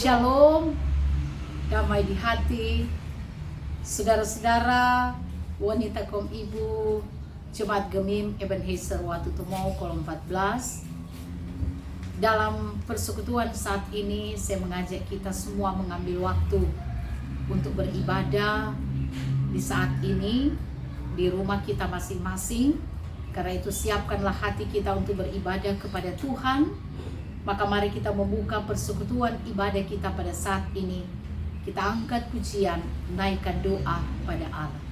Shalom, damai di hati, saudara-saudara, wanita kaum ibu, Jemaat Gemim Ebenezer Watutumo Kolom 14. Dalam persekutuan saat ini, saya mengajak kita semua mengambil waktu untuk beribadah di saat ini, di rumah kita masing-masing. Karena itu siapkanlah hati kita untuk beribadah kepada Tuhan. Maka mari kita membuka persekutuan ibadah kita pada saat ini. Kita angkat pujian, naikkan doa pada Allah.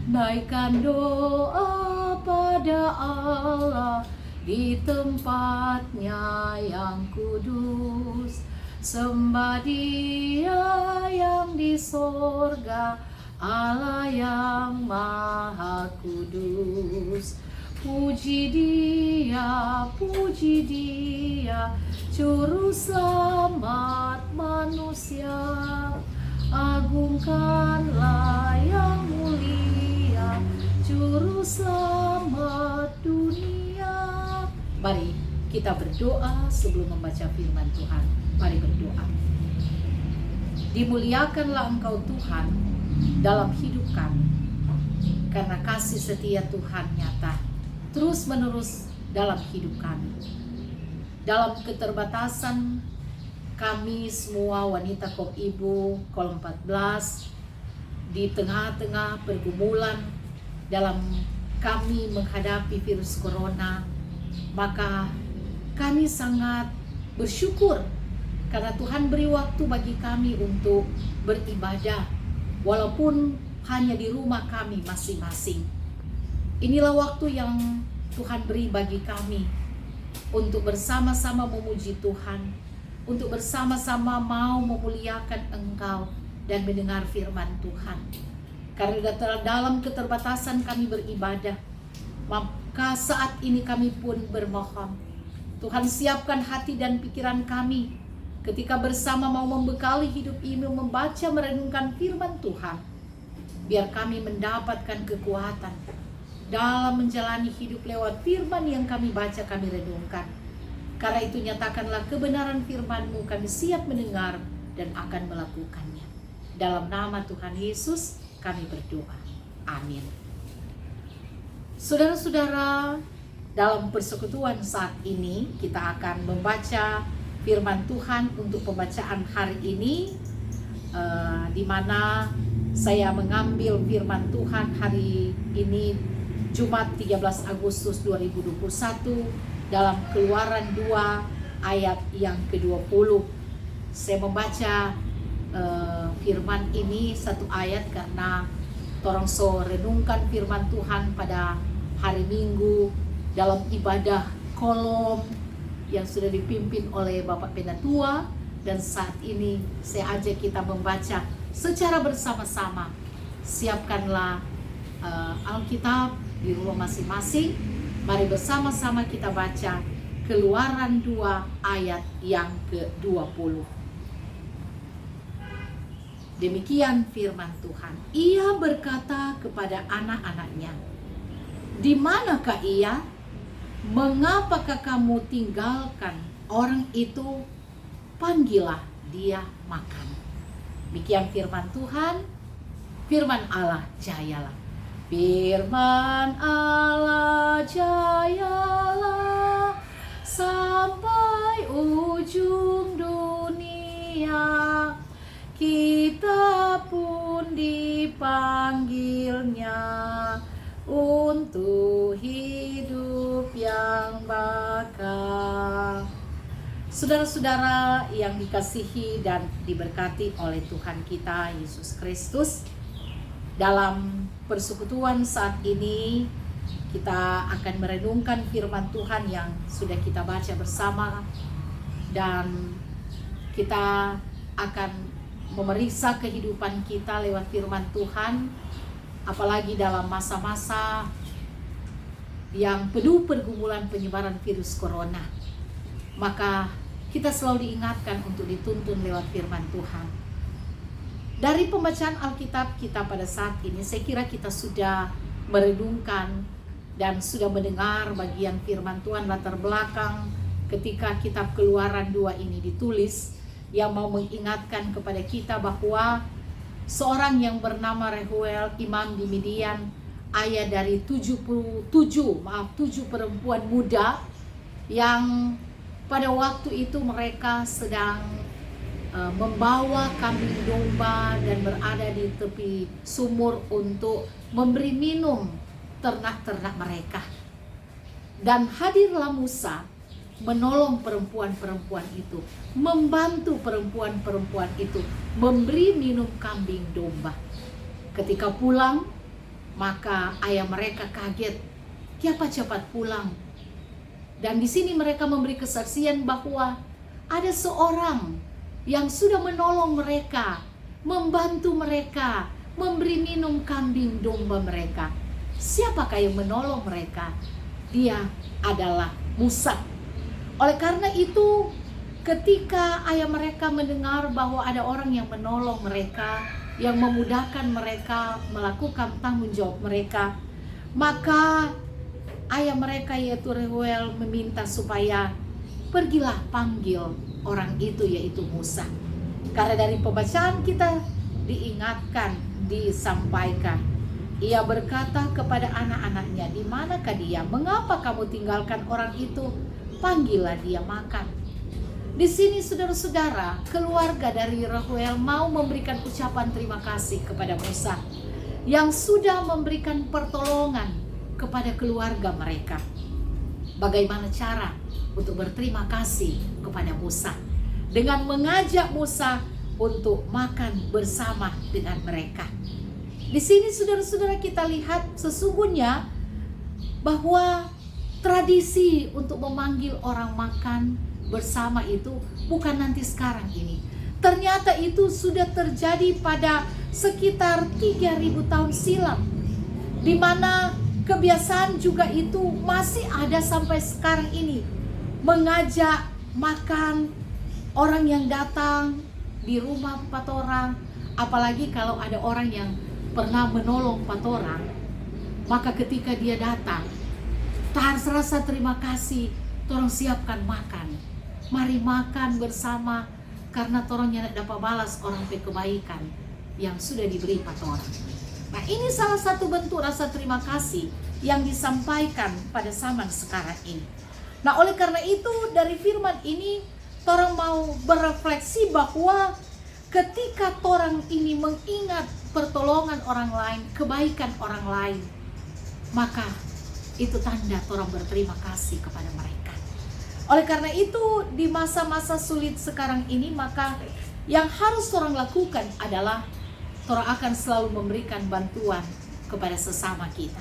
Naikkan doa pada Allah di tempatnya yang kudus. Sembah Dia yang di sorga, Allah yang maha kudus. Puji Dia, Juru selamat manusia. Agungkanlah yang mulia, Juru selamat dunia. Mari kita berdoa sebelum membaca firman Tuhan. Mari berdoa. Dimuliakanlah Engkau Tuhan dalam hidup kami, karena kasih setia Tuhan nyata terus menerus dalam hidup kami. Dalam keterbatasan kami semua wanita kaum ibu Kolom 14, di tengah-tengah pergumulan dalam kami menghadapi virus corona, maka kami sangat bersyukur karena Tuhan beri waktu bagi kami untuk beribadah walaupun hanya di rumah kami masing-masing. Inilah waktu yang Tuhan beri bagi kami untuk bersama-sama memuji Tuhan, untuk bersama-sama mau memuliakan Engkau dan mendengar firman Tuhan. Karena dalam keterbatasan kami beribadah, maka saat ini kami pun bermohon, Tuhan siapkan hati dan pikiran kami ketika bersama mau membekali hidup ini, membaca merenungkan firman Tuhan. Biar kami mendapatkan kekuatan dalam menjalani hidup lewat firman yang kami baca, kami renungkan. Karena itu nyatakanlah kebenaran firman-Mu, kami siap mendengar dan akan melakukannya. Dalam nama Tuhan Yesus kami berdoa. Amin. Saudara-saudara, dalam persekutuan saat ini kita akan membaca firman Tuhan untuk pembacaan hari ini, di mana saya mengambil firman Tuhan hari ini Jumat 13 Agustus 2021 dalam Keluaran 2 ayat yang ke-20. Saya membaca firman ini satu ayat karena torong so renungkan firman Tuhan pada hari Minggu dalam ibadah kolom yang sudah dipimpin oleh Bapak Penatua, dan saat ini saya ajak kita membaca secara bersama-sama. Siapkanlah Alkitab di rumah masing-masing. Mari bersama-sama kita baca Keluaran 2 ayat yang ke-20. Demikian firman Tuhan. Ia berkata kepada anak-anaknya, "Di manakah ia? Mengapakah kamu tinggalkan orang itu? Panggillah dia makan." Demikian firman Tuhan. Firman Allah jayalah. Firman Allah jayalah sampai ujung dunia. Kita pun dipanggilnya untuk hidup yang bakal. Saudara-saudara yang dikasihi dan diberkati oleh Tuhan kita Yesus Kristus, dalam persekutuan saat ini kita akan merenungkan firman Tuhan yang sudah kita baca bersama, dan kita akan memeriksa kehidupan kita lewat firman Tuhan, apalagi dalam masa-masa yang penuh pergumulan penyebaran virus corona. Maka kita selalu diingatkan untuk dituntun lewat firman Tuhan. Dari pembacaan Alkitab kita pada saat ini, saya kira kita sudah merenungkan dan sudah mendengar bagian firman Tuhan latar belakang ketika kitab Keluaran 2 ini ditulis, yang mau mengingatkan kepada kita bahwa seorang yang bernama Rehuel, imam di Midian, ayah dari 7 perempuan muda yang pada waktu itu mereka sedang membawa kambing domba dan berada di tepi sumur untuk memberi minum ternak-ternak mereka. Dan hadirlah Musa menolong perempuan-perempuan itu, membantu perempuan-perempuan itu memberi minum kambing domba. Ketika pulang, maka ayah mereka kaget, "Kenapa cepat pulang?" Dan di sini mereka memberi kesaksian bahwa ada seorang yang sudah menolong mereka, membantu mereka, memberi minum kambing domba mereka. Siapakah yang menolong mereka? Dia adalah Musa. Oleh karena itu, ketika ayah mereka mendengar bahwa ada orang yang menolong mereka, yang memudahkan mereka melakukan tanggung jawab mereka, maka ayah mereka yaitu Rehuel meminta supaya pergilah panggil orang itu, yaitu Musa. Karena dari pembacaan kita diingatkan, disampaikan, ia berkata kepada anak-anaknya, "Di manakah dia? Mengapa kamu tinggalkan orang itu? Panggillah dia makan." Di sini saudara-saudara, keluarga dari Rehuel mau memberikan ucapan terima kasih kepada Musa yang sudah memberikan pertolongan kepada keluarga mereka. Bagaimana cara untuk berterima kasih kepada Musa? Dengan mengajak Musa untuk makan bersama dengan mereka. Di sini saudara-saudara kita lihat sesungguhnya bahwa tradisi untuk memanggil orang makan bersama itu bukan nanti sekarang ini. Ternyata itu sudah terjadi pada sekitar 3.000 tahun silam, di mana kebiasaan juga itu masih ada sampai sekarang ini. Mengajak makan orang yang datang di rumah 4 orang. Apalagi kalau ada orang yang pernah menolong 4 orang, maka ketika dia datang, harus rasa terima kasih, torang siapkan makan. Mari makan bersama, karena torangnya dapat balas orang kebaikan yang sudah diberi 4 orang. Nah, ini salah satu bentuk rasa terima kasih yang disampaikan pada zaman sekarang ini. Nah, oleh karena itu dari firman ini torang mau berefleksi bahwa ketika torang ini mengingat pertolongan orang lain, kebaikan orang lain, maka itu tanda torang berterima kasih kepada mereka. Oleh karena itu di masa-masa sulit sekarang ini, maka yang harus torang lakukan adalah torang akan selalu memberikan bantuan kepada sesama kita.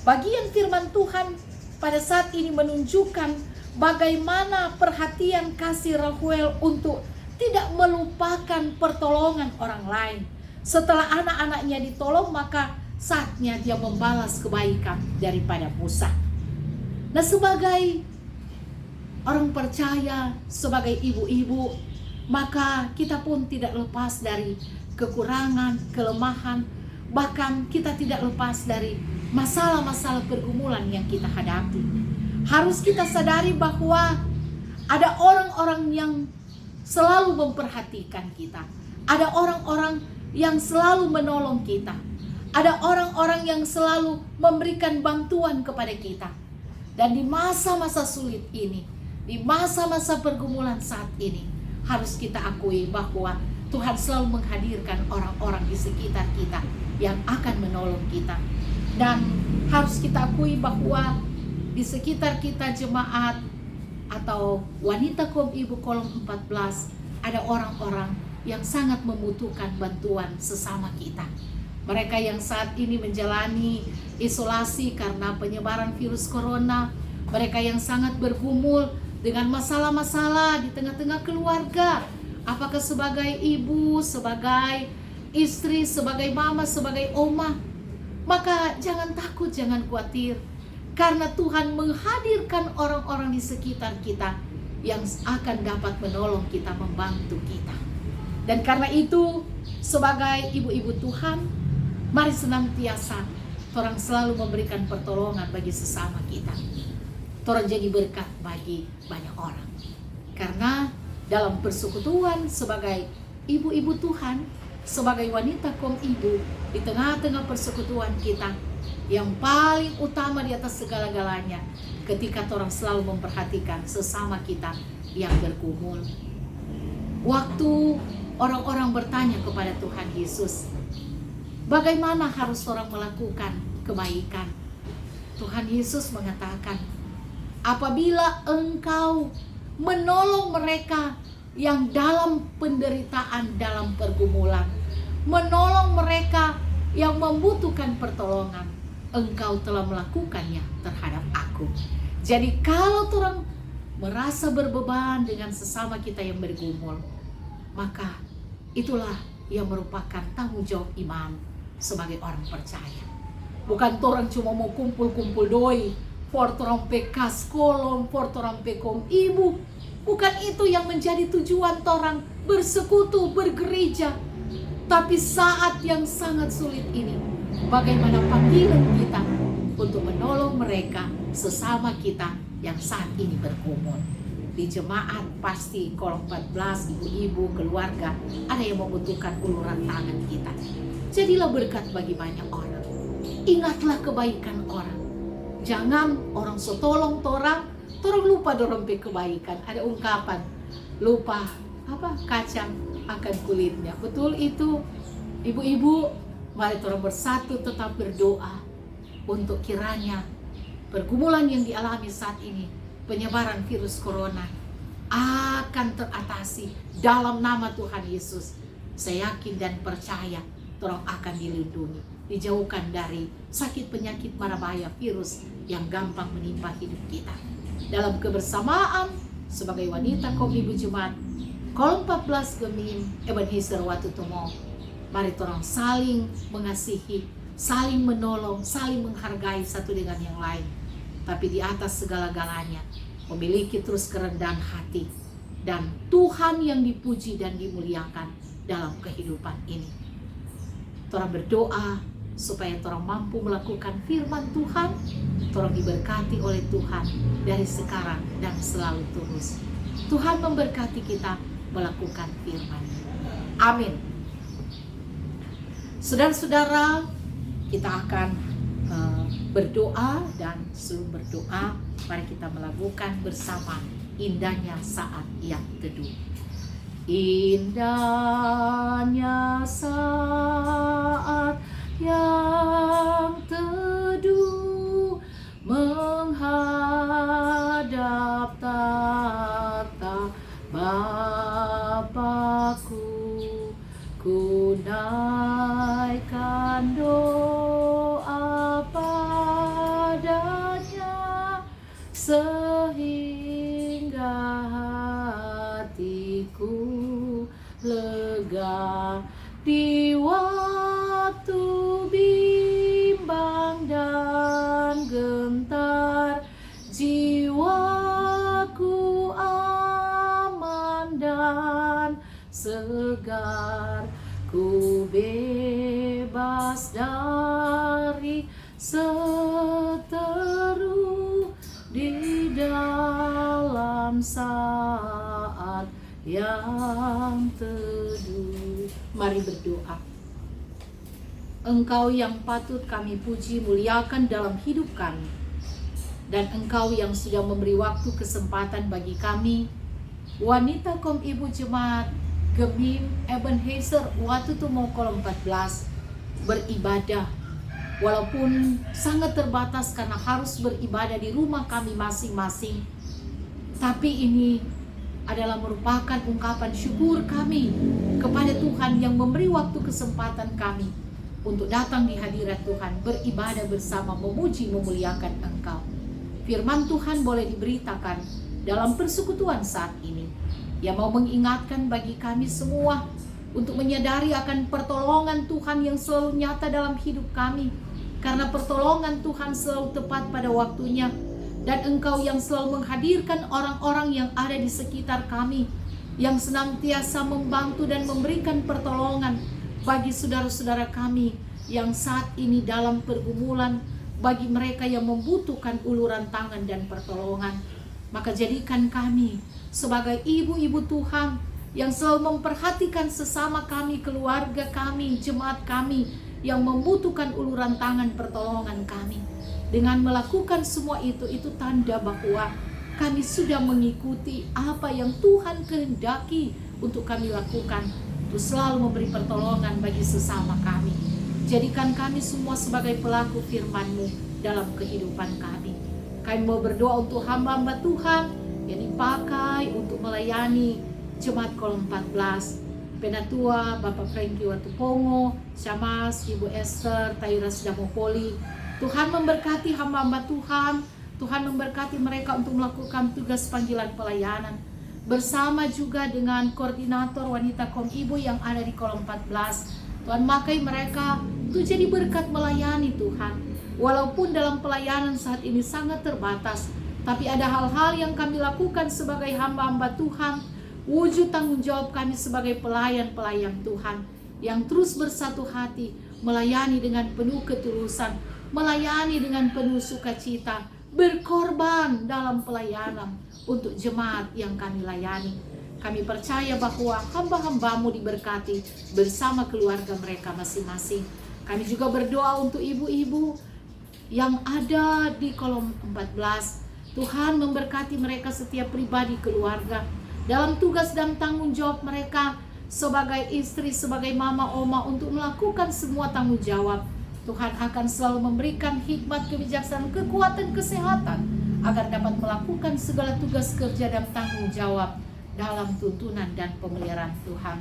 Bagian firman Tuhan pada saat ini menunjukkan bagaimana perhatian kasih Rehuel untuk tidak melupakan pertolongan orang lain. Setelah anak-anaknya ditolong, maka saatnya dia membalas kebaikan daripada Musa. Nah, sebagai orang percaya, sebagai ibu-ibu, maka kita pun tidak lepas dari kekurangan, kelemahan, bahkan kita tidak lepas dari masalah-masalah pergumulan yang kita hadapi. Harus kita sadari bahwa ada orang-orang yang selalu memperhatikan kita. Ada orang-orang yang selalu menolong kita. Ada orang-orang yang selalu memberikan bantuan kepada kita. Dan di masa-masa sulit ini, di masa-masa pergumulan saat ini, harus kita akui bahwa Tuhan selalu menghadirkan orang-orang di sekitar kita yang akan menolong kita. Dan harus kita akui bahwa di sekitar kita jemaat atau wanita kaum ibu kolom 14, ada orang-orang yang sangat membutuhkan bantuan sesama kita. Mereka yang saat ini menjalani isolasi karena penyebaran virus corona, mereka yang sangat bergumul dengan masalah-masalah di tengah-tengah keluarga, apakah sebagai ibu, sebagai istri, sebagai mama, sebagai oma, maka jangan takut, jangan khawatir, karena Tuhan menghadirkan orang-orang di sekitar kita yang akan dapat menolong kita, membantu kita. Dan karena itu, sebagai ibu-ibu Tuhan, mari senantiasa orang selalu memberikan pertolongan bagi sesama kita. Orang jadi berkat bagi banyak orang. Karena dalam persekutuan sebagai ibu-ibu Tuhan, sebagai wanita kaum ibu di tengah-tengah persekutuan kita, yang paling utama di atas segala-galanya ketika orang selalu memperhatikan sesama kita yang bergumul. Waktu orang-orang bertanya kepada Tuhan Yesus, bagaimana harus orang melakukan kebaikan? Tuhan Yesus mengatakan, apabila engkau menolong mereka yang dalam penderitaan, dalam pergumulan, menolong mereka yang membutuhkan pertolongan, engkau telah melakukannya terhadap aku. Jadi kalau orang merasa berbeban dengan sesama kita yang bergumul, maka itulah yang merupakan tanggung jawab iman sebagai orang percaya. Bukan orang cuma mau kumpul-kumpul doi, for orang pekas kolom, for orang pekom ibu. Bukan itu yang menjadi tujuan orang bersekutu, bergereja. Tapi saat yang sangat sulit ini, bagaimana panggilan kita untuk menolong mereka sesama kita yang saat ini bergumul. Di jemaat pasti kolom 14, ibu-ibu, keluarga, ada yang membutuhkan uluran tangan kita. Jadilah berkat bagi banyak orang. Ingatlah kebaikan orang. Jangan orang sotolong torang lupa dorong kebaikan. Ada ungkapan, lupa kacang akan kulitnya. Betul itu, ibu-ibu. Mari orang bersatu tetap berdoa untuk kiranya pergumulan yang dialami saat ini, penyebaran virus corona, akan teratasi dalam nama Tuhan Yesus. Saya yakin dan percaya orang akan dilindungi, dijauhkan dari sakit penyakit marabaya virus yang gampang menimpa hidup kita. Dalam kebersamaan sebagai wanita kaum ibu jemaat kolom 14 Gemim Ebenezer Watutumo, mari orang saling mengasihi, saling menolong, saling menghargai satu dengan yang lain. Tapi di atas segala-galanya memiliki terus kerendahan hati dan Tuhan yang dipuji dan dimuliakan dalam kehidupan ini. Torang berdoa supaya torang mampu melakukan firman Tuhan, torang diberkati oleh Tuhan dari sekarang dan selalu terus. Tuhan memberkati kita melakukan firman. Amin. Saudara-saudara, kita akan berdoa, dan sebelum berdoa mari kita melakukan bersama indahnya saat yang teduh. Indahnya saat yang teduh menghadap tata Bapa-Ku, ku naikkan doa padanya sehingga hatiku lega di waktu bimbang dan gentar, jiwaku aman dan segar, ku bebas dari seteru di dalam saat yang teduh. Mari berdoa. Engkau yang patut kami puji muliakan dalam hidup kami, dan Engkau yang sudah memberi waktu kesempatan bagi kami, wanita kaum ibu jemaat Gemim Ebenezer Watutumo kolom 14, beribadah walaupun sangat terbatas karena harus beribadah di rumah kami masing-masing. Tapi ini adalah merupakan ungkapan syukur kami kepada Tuhan yang memberi waktu kesempatan kami untuk datang di hadirat Tuhan, beribadah bersama, memuji, memuliakan Engkau. Firman Tuhan boleh diberitakan dalam persekutuan saat ini, yang mau mengingatkan bagi kami semua untuk menyadari akan pertolongan Tuhan yang selalu nyata dalam hidup kami, karena pertolongan Tuhan selalu tepat pada waktunya, dan Engkau yang selalu menghadirkan orang-orang yang ada di sekitar kami, yang senantiasa membantu dan memberikan pertolongan bagi saudara-saudara kami yang saat ini dalam pergumulan, bagi mereka yang membutuhkan uluran tangan dan pertolongan. Maka jadikan kami sebagai ibu-ibu Tuhan yang selalu memperhatikan sesama kami, keluarga kami, jemaat kami yang membutuhkan uluran tangan pertolongan kami. Dengan melakukan semua itu tanda bahwa kami sudah mengikuti apa yang Tuhan kehendaki untuk kami lakukan, untuk selalu memberi pertolongan bagi sesama kami. Jadikan kami semua sebagai pelaku firman-Mu dalam kehidupan kami. Kami mau berdoa untuk hamba-hamba Tuhan yang dipakai untuk melayani Jemaat Kolom 14, Penatua Bapak Frankie Watupongo, Syamas, Ibu Esther, Tairas Damopoli. Tuhan memberkati hamba-hamba Tuhan. Tuhan memberkati mereka untuk melakukan tugas panggilan pelayanan. Bersama juga dengan koordinator wanita Kom Ibu yang ada di Kolom 14. Tuhan pakai mereka untuk jadi berkat melayani Tuhan. Walaupun dalam pelayanan saat ini sangat terbatas, tapi ada hal-hal yang kami lakukan sebagai hamba-hamba Tuhan. Wujud tanggung jawab kami sebagai pelayan-pelayan Tuhan yang terus bersatu hati, melayani dengan penuh ketulusan, melayani dengan penuh sukacita, berkorban dalam pelayanan untuk jemaat yang kami layani. Kami percaya bahwa hamba-hamba-Mu diberkati bersama keluarga mereka masing-masing. Kami juga berdoa untuk ibu-ibu yang ada di Kolom 14. Tuhan memberkati mereka setiap pribadi keluarga dalam tugas dan tanggung jawab mereka sebagai istri, sebagai mama, oma untuk melakukan semua tanggung jawab. Tuhan akan selalu memberikan hikmat, kebijaksanaan, kekuatan, kesehatan agar dapat melakukan segala tugas kerja dan tanggung jawab dalam tuntunan dan pemeliharaan Tuhan.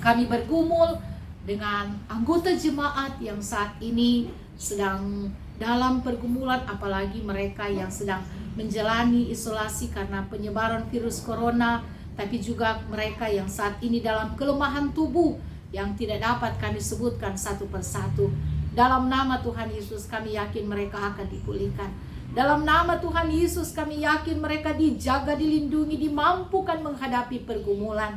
Kami bergumul dengan anggota jemaat yang saat ini sedang dalam pergumulan, apalagi mereka yang sedang menjalani isolasi karena penyebaran virus corona, tapi juga mereka yang saat ini dalam kelemahan tubuh yang tidak dapat kami sebutkan satu persatu. Dalam nama Tuhan Yesus kami yakin mereka akan dipulihkan. Dalam nama Tuhan Yesus kami yakin mereka dijaga, dilindungi, dimampukan menghadapi pergumulan.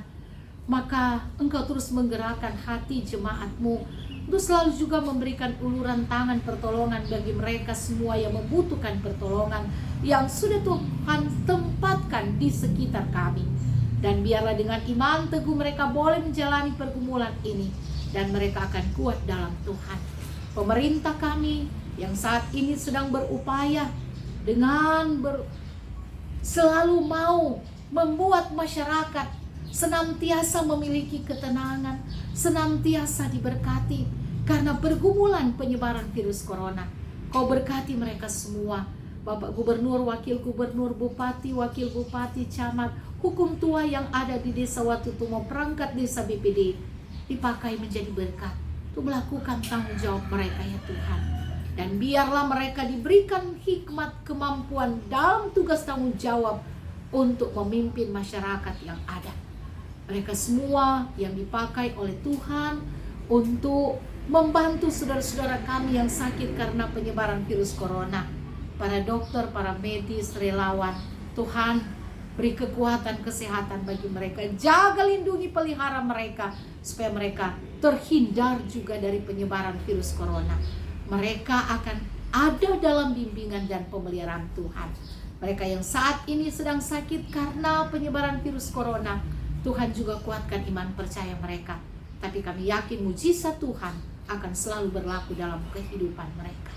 Maka Engkau terus menggerakkan hati jemaat-Mu untuk selalu juga memberikan uluran tangan pertolongan bagi mereka semua yang membutuhkan pertolongan yang sudah Tuhan tempatkan di sekitar kami. Dan biarlah dengan iman teguh mereka boleh menjalani pergumulan ini dan mereka akan kuat dalam Tuhan. Pemerintah kami yang saat ini sedang berupaya dengan selalu mau membuat masyarakat senantiasa memiliki ketenangan, senantiasa diberkati karena pergumulan penyebaran virus corona. Kau berkati mereka semua, Bapak Gubernur, Wakil Gubernur, Bupati, Wakil Bupati, Camat, hukum tua yang ada di Desa Watutumo, perangkat Desa BPD, dipakai menjadi berkat untuk melakukan tanggung jawab mereka ya Tuhan. Dan biarlah mereka diberikan hikmat, kemampuan dalam tugas tanggung jawab untuk memimpin masyarakat yang ada. Mereka semua yang dipakai oleh Tuhan untuk membantu saudara-saudara kami yang sakit karena penyebaran virus corona. Para dokter, para medis, relawan, Tuhan beri kekuatan kesehatan bagi mereka. Jaga, lindungi, pelihara mereka supaya mereka terhindar juga dari penyebaran virus corona. Mereka akan ada dalam bimbingan dan pemeliharaan Tuhan. Mereka yang saat ini sedang sakit karena penyebaran virus corona, Tuhan juga kuatkan iman percaya mereka. Tapi kami yakin mujizat Tuhan akan selalu berlaku dalam kehidupan mereka.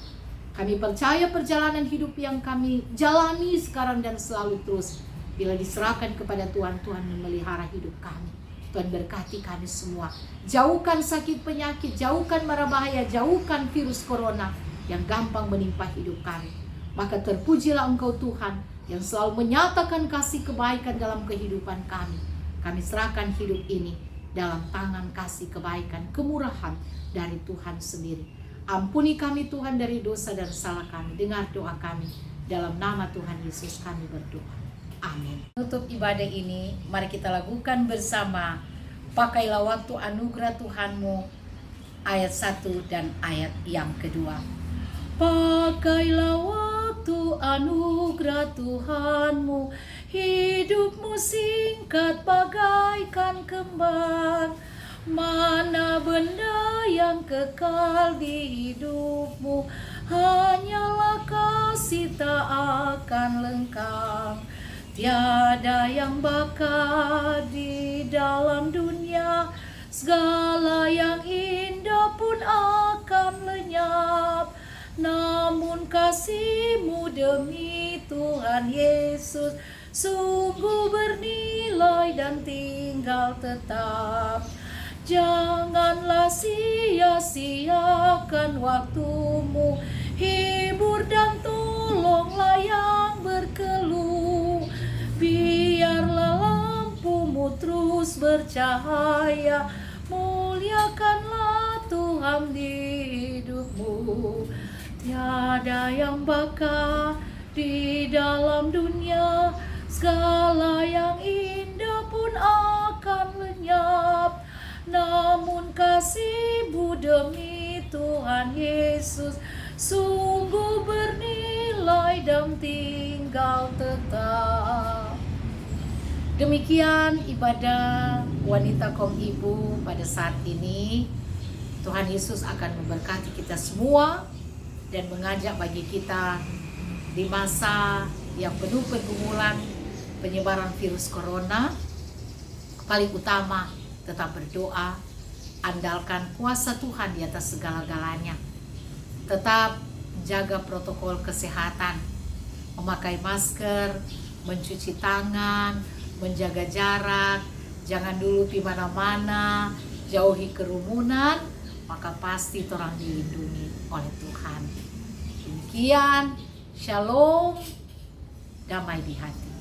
Kami percaya perjalanan hidup yang kami jalani sekarang dan selalu terus, bila diserahkan kepada Tuhan, Tuhan memelihara hidup kami. Tuhan berkati kami semua. Jauhkan sakit penyakit, jauhkan mara bahaya, jauhkan virus corona yang gampang menimpa hidup kami. Maka terpujilah Engkau Tuhan yang selalu menyatakan kasih kebaikan dalam kehidupan kami. Kami serahkan hidup ini dalam tangan kasih kebaikan, kemurahan dari Tuhan sendiri. Ampuni kami Tuhan dari dosa dan salah kami. Dengar doa kami. Dalam nama Tuhan Yesus kami berdoa. Amin. Untuk ibadah ini, mari kita lakukan bersama. Pakailah waktu anugerah Tuhanmu, ayat 1 dan ayat yang kedua. Pakailah waktu anugerah Tuhanmu, hidupmu singkat bagaikan kembang. Mana benda yang kekal di hidupmu, hanyalah kasih tak akan lengkang. Tiada yang bakal di dalam dunia, segala yang indah pun akan lenyap. Namun kasih-Mu demi Tuhan Yesus sungguh bernilai dan tinggal tetap. Janganlah sia-siakan waktu-Mu, hibur dan tolonglah yang berkeluh. Biarlah lampu-Mu terus bercahaya, muliakanlah Tuhan di hidup-Mu. Tiada yang bakal di dalam dunia, segala yang indah pun akan lenyap. Namun kasih-Mu demi Tuhan Yesus sungguh bernilai dan tinggal tetap. Demikian ibadah wanita kaum ibu pada saat ini. Tuhan Yesus akan memberkati kita semua dan mengajak bagi kita di masa yang penuh pergumulan penyebaran virus corona. Paling utama, tetap berdoa, andalkan kuasa Tuhan di atas segala-galanya. Tetap jaga protokol kesehatan, memakai masker, mencuci tangan, menjaga jarak, jangan dulu di mana-mana, jauhi kerumunan, maka pasti orang dilindungi oleh Tuhan. Demikian, shalom, damai di hati.